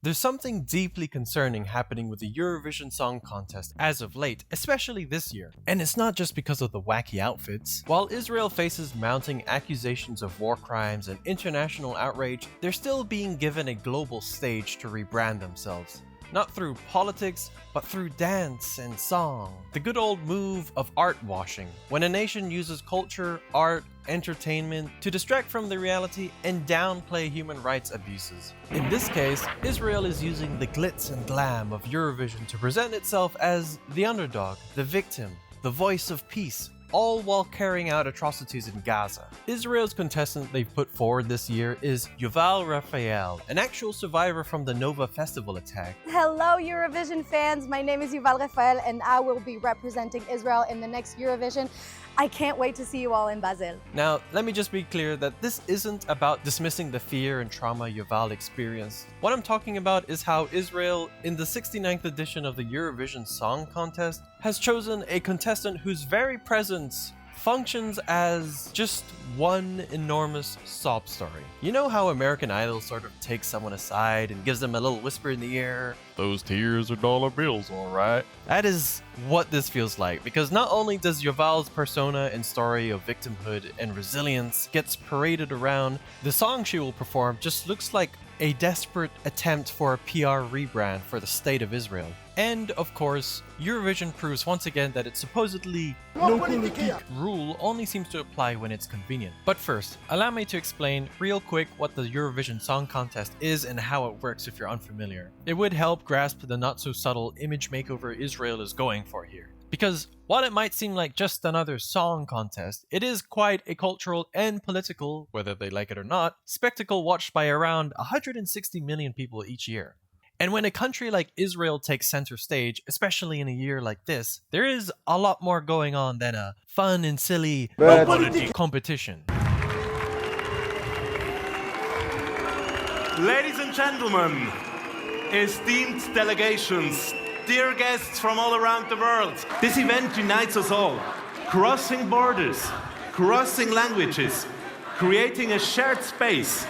There's something deeply concerning happening with the Eurovision Song Contest as of late, especially this year. And it's not just because of the wacky outfits. While Israel faces mounting accusations of war crimes and international outrage, they're still being given a global stage to rebrand themselves. Not through politics, but through dance and song. The good old move of art washing, when a nation uses culture, art, entertainment to distract from the reality and downplay human rights abuses. In this case, Israel is using the glitz and glam of Eurovision to present itself as the underdog, the victim, the voice of peace, all while carrying out atrocities in Gaza. Israel's contestant they've put forward this year is Yuval Raphael, an actual survivor from the Nova Festival attack. Hello Eurovision fans, my name is Yuval Raphael and I will be representing Israel in the next Eurovision. I can't wait to see you all in Basel. Now, let me just be clear that this isn't about dismissing the fear and trauma Yuval experienced. What I'm talking about is how Israel, in the 69th edition of the Eurovision Song Contest, has chosen a contestant whose very presence functions as just one enormous sob story. You know how American Idol sort of takes someone aside and gives them a little whisper in the ear? Those tears are dollar bills, alright? That is what this feels like, because not only does Yuval's persona and story of victimhood and resilience gets paraded around, the song she will perform just looks like a desperate attempt for a PR rebrand for the state of Israel. And, of course, Eurovision proves once again that its supposedly no politique rule only seems to apply when it's convenient. But first, allow me to explain real quick what the Eurovision Song Contest is and how it works if you're unfamiliar. It would help grasp the not-so-subtle image makeover Israel is going for here. Because while it might seem like just another song contest, it is quite a cultural and political, whether they like it or not, spectacle watched by around 160 million people each year. And when a country like Israel takes center stage, especially in a year like this, there is a lot more going on than a fun and silly competition. Ladies and gentlemen, esteemed delegations, dear guests from all around the world, this event unites us all, crossing borders, crossing languages, creating a shared space.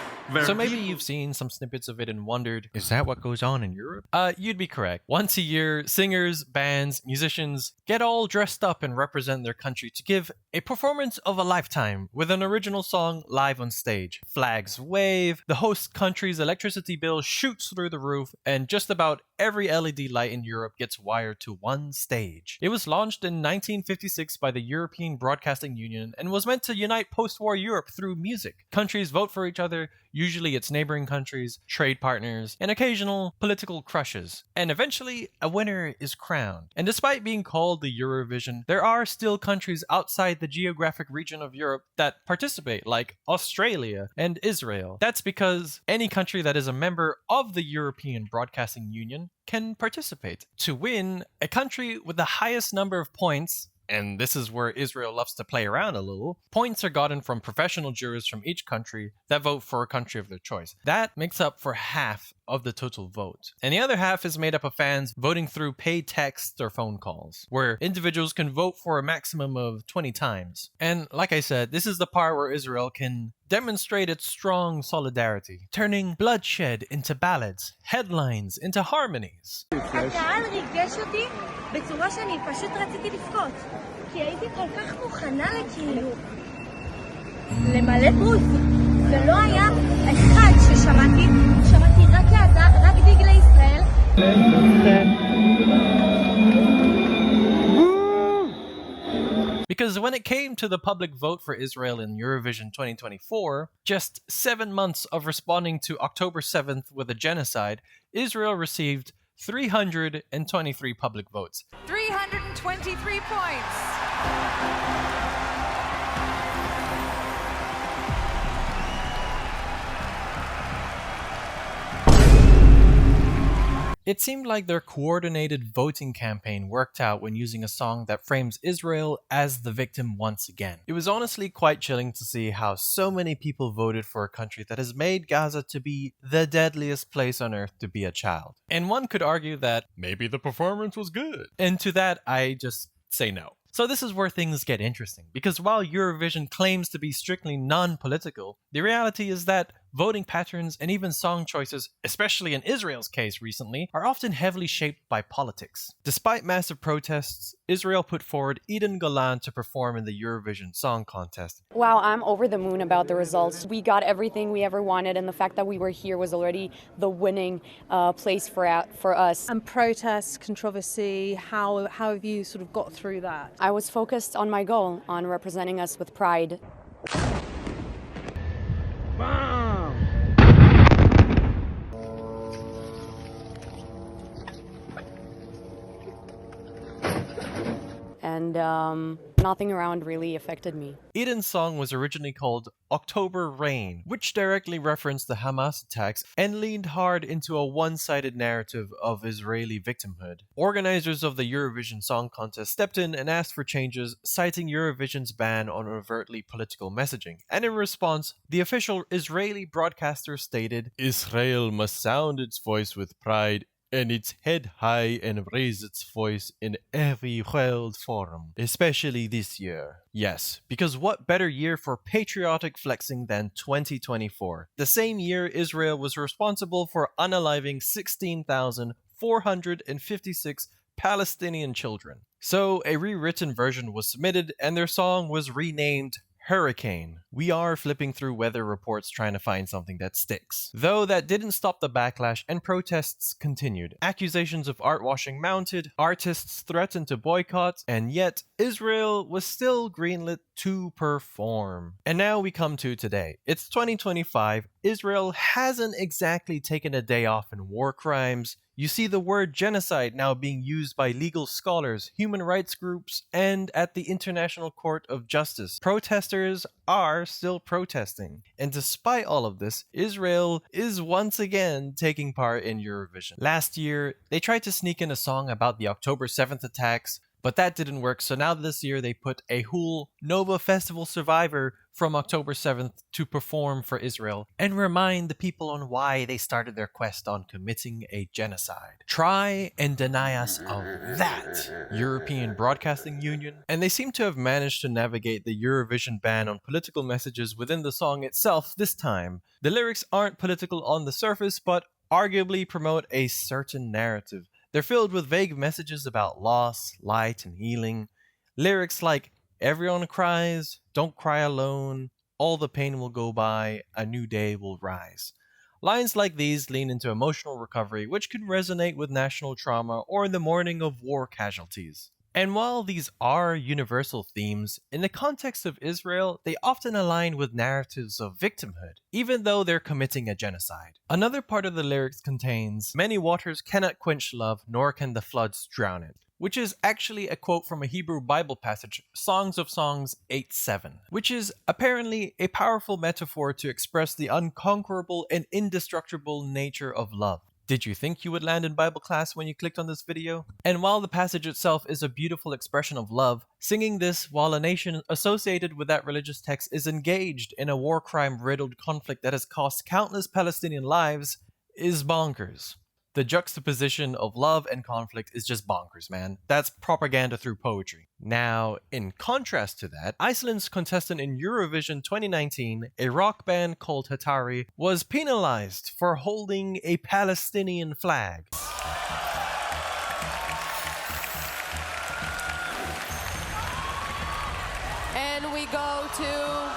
So maybe you've seen some snippets of it and wondered, is that what goes on in Europe? You'd be correct. Once a year, singers, bands, musicians get all dressed up and represent their country to give a performance of a lifetime with an original song live on stage. Flags wave, the host country's electricity bill shoots through the roof, and just about every LED light in Europe gets wired to one stage. It was launched in 1956 by the European Broadcasting Union and was meant to unite post-war Europe through music. Countries vote for each other, usually it's neighboring countries, trade partners, and occasional political crushes. And eventually, a winner is crowned. And despite being called the Eurovision, there are still countries outside the geographic region of Europe that participate, like Australia and Israel. That's because any country that is a member of the European Broadcasting Union can participate. To win, a country with the highest number of points, and this is where Israel loves to play around a little, points are gotten from professional jurors from each country that vote for a country of their choice. That makes up for half of the total vote. And the other half is made up of fans voting through paid texts or phone calls, where individuals can vote for a maximum of 20 times. And like I said, this is the part where Israel can demonstrate its strong solidarity, turning bloodshed into ballads, headlines into harmonies. הקהל ריגש אותי בצורה שאני פשוט רציתי לבכות, כי הייתי כל כך מוכנה לכאילו למלא בוז, ולא היה אחד שמעתי רק להדה, רק דגלי ישראל. Because when it came to the public vote for Israel in Eurovision 2024, just 7 months of responding to October 7th with a genocide, Israel received 323 public votes. 323 points. It seemed like their coordinated voting campaign worked out when using a song that frames Israel as the victim once again. It was honestly quite chilling to see how so many people voted for a country that has made Gaza to be the deadliest place on earth to be a child. And one could argue that maybe the performance was good. And to that, I just say no. So this is where things get interesting, because while Eurovision claims to be strictly non-political, the reality is that voting patterns, and even song choices, especially in Israel's case recently, are often heavily shaped by politics. Despite massive protests, Israel put forward Eden Golan to perform in the Eurovision Song Contest. Wow, I'm over the moon about the results. We got everything we ever wanted, and the fact that we were here was already the winning place for us. And protests, controversy, how have you sort of got through that? I was focused on my goal, on representing us with pride. And nothing around really affected me. Eden's song was originally called October Rain, which directly referenced the Hamas attacks and leaned hard into a one-sided narrative of Israeli victimhood. Organizers of the Eurovision Song Contest stepped in and asked for changes, citing Eurovision's ban on overtly political messaging. And in response, the official Israeli broadcaster stated, "Israel must sound its voice with pride and its head high and raise its voice in every world forum, especially this year." Yes, because what better year for patriotic flexing than 2024? The same year Israel was responsible for unaliving 16,456 Palestinian children. So a rewritten version was submitted and their song was renamed Hurricane. We are flipping through weather reports trying to find something that sticks. Though that didn't stop the backlash and protests continued. Accusations of artwashing mounted, artists threatened to boycott, and yet Israel was still greenlit to perform. And now we come to today. It's 2025. Israel hasn't exactly taken a day off in war crimes. You see the word genocide now being used by legal scholars, human rights groups, and at the International Court of Justice. Protesters are still protesting. And despite all of this, Israel is once again taking part in Eurovision. Last year, they tried to sneak in a song about the October 7th attacks, but that didn't work, so now this year they put a whole Nova Festival survivor from October 7th to perform for Israel and remind the people on why they started their quest on committing a genocide. Try and deny us of that, European Broadcasting Union. And they seem to have managed to navigate the Eurovision ban on political messages within the song itself this time. The lyrics aren't political on the surface, but arguably promote a certain narrative. They're filled with vague messages about loss, light, and healing. Lyrics like, "Everyone cries, don't cry alone, all the pain will go by, a new day will rise." Lines like these lean into emotional recovery, which can resonate with national trauma or the mourning of war casualties. And while these are universal themes, in the context of Israel, they often align with narratives of victimhood, even though they're committing a genocide. Another part of the lyrics contains, "Many waters cannot quench love, nor can the floods drown it," which is actually a quote from a Hebrew Bible passage, Songs of Songs 8:7, which is apparently a powerful metaphor to express the unconquerable and indestructible nature of love. Did you think you would land in Bible class when you clicked on this video? And while the passage itself is a beautiful expression of love, singing this while a nation associated with that religious text is engaged in a war crime-riddled conflict that has cost countless Palestinian lives is bonkers. The juxtaposition of love and conflict is just bonkers, man. That's propaganda through poetry. Now, in contrast to that, Iceland's contestant in Eurovision 2019, a rock band called Hatari, was penalized for holding a Palestinian flag. And we go to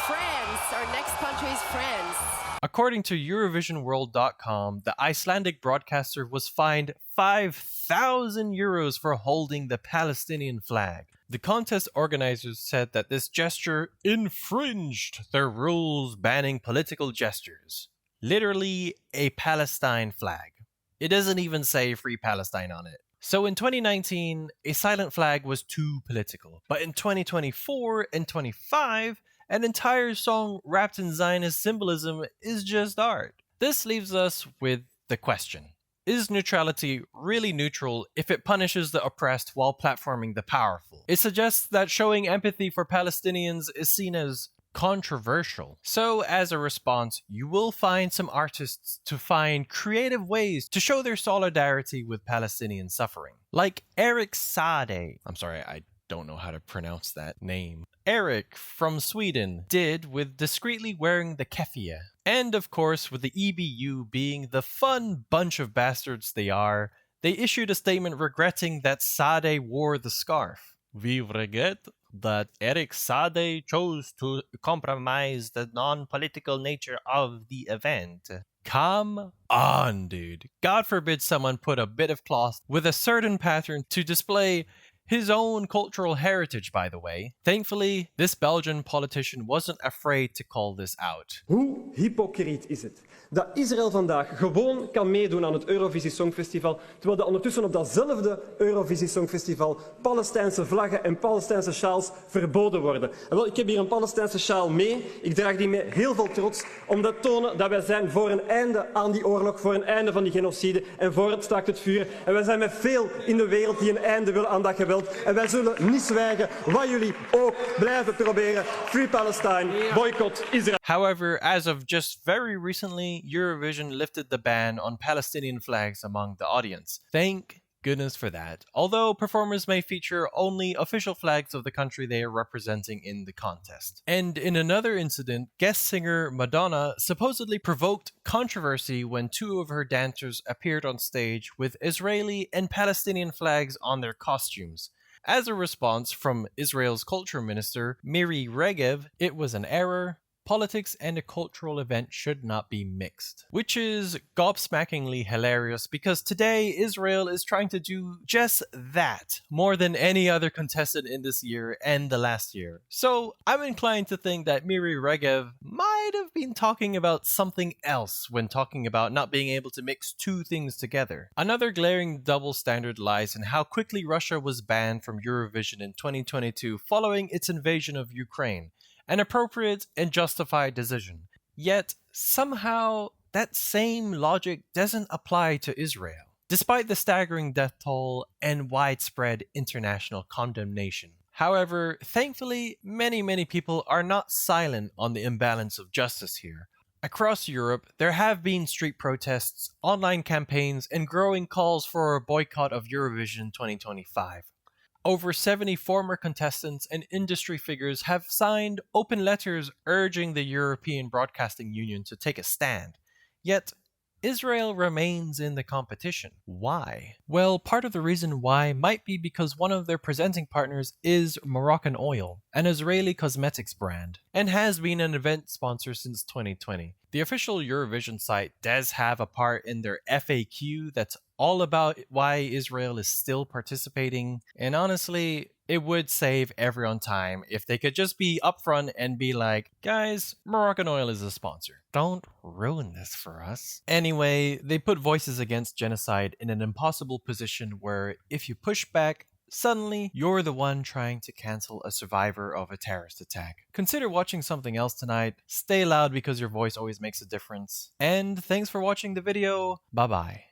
France. Our next country is France. According to EurovisionWorld.com, the Icelandic broadcaster was fined 5,000 euros for holding the Palestinian flag. The contest organizers said that this gesture infringed their rules banning political gestures. Literally a Palestine flag. It doesn't even say Free Palestine on it. So in 2019, a silent flag was too political. But in 2024 and 25, an entire song wrapped in Zionist symbolism is just art. This leaves us with the question. Is neutrality really neutral if it punishes the oppressed while platforming the powerful? It suggests that showing empathy for Palestinians is seen as controversial. So as a response, you will find some artists to find creative ways to show their solidarity with Palestinian suffering. Like Eric Sade. I'm sorry, I don't know how to pronounce that name. Eric from Sweden did with discreetly wearing the keffiyeh. And of course, with the EBU being the fun bunch of bastards they are, they issued a statement regretting that Sade wore the scarf. We regret that Eric Sade chose to compromise the non-political nature of the event. Come on, dude. God forbid someone put a bit of cloth with a certain pattern to display his own cultural heritage, by the way. Thankfully, this Belgian politician wasn't afraid to call this out. Hoe hypocriet is het dat Israël vandaag gewoon kan meedoen aan het Eurovisie Songfestival, terwijl er ondertussen op datzelfde Eurovisie Songfestival Palestijnse vlaggen en Palestijnse sjaals verboden worden. En wel, ik heb hier een Palestijnse sjaal mee. Ik draag die met heel veel trots om te tonen dat wij zijn voor een einde aan die oorlog, voor een einde van die genocide en voor het staakt het vuur. En wij zijn met veel in de wereld die een einde willen aan dat geweld. En wij zullen niet zwijgen, wat jullie ook blijven proberen. Free Palestine, boycott Israël. However, as of just very recently, Eurovision lifted the ban on Palestinian flags among the audience. Thank goodness for that. Although performers may feature only official flags of the country they are representing in the contest. And in another incident, guest singer Madonna supposedly provoked controversy when two of her dancers appeared on stage with Israeli and Palestinian flags on their costumes. As a response from Israel's culture minister, Miri Regev, it was an error. Politics and a cultural event should not be mixed. Which is gobsmackingly hilarious because today Israel is trying to do just that more than any other contestant in this year and the last year. So I'm inclined to think that Miri Regev might have been talking about something else when talking about not being able to mix two things together. Another glaring double standard lies in how quickly Russia was banned from Eurovision in 2022 following its invasion of Ukraine. An appropriate and justified decision. Yet, somehow, that same logic doesn't apply to Israel, despite the staggering death toll and widespread international condemnation. However, thankfully, many people are not silent on the imbalance of justice here. Across Europe, there have been street protests, online campaigns, and growing calls for a boycott of Eurovision 2025. Over 70 former contestants and industry figures have signed open letters urging the European Broadcasting Union to take a stand. Yet, Israel remains in the competition. Why? Well, part of the reason why might be because one of their presenting partners is Moroccan Oil, an Israeli cosmetics brand, and has been an event sponsor since 2020. The official Eurovision site does have a part in their FAQ that's all about why Israel is still participating, and honestly, it would save everyone time if they could just be upfront and be like, guys, Moroccan Oil is a sponsor. Don't ruin this for us. Anyway, they put voices against genocide in an impossible position where if you push back, suddenly you're the one trying to cancel a survivor of a terrorist attack. Consider watching something else tonight. Stay loud because your voice always makes a difference. And thanks for watching the video. Bye bye.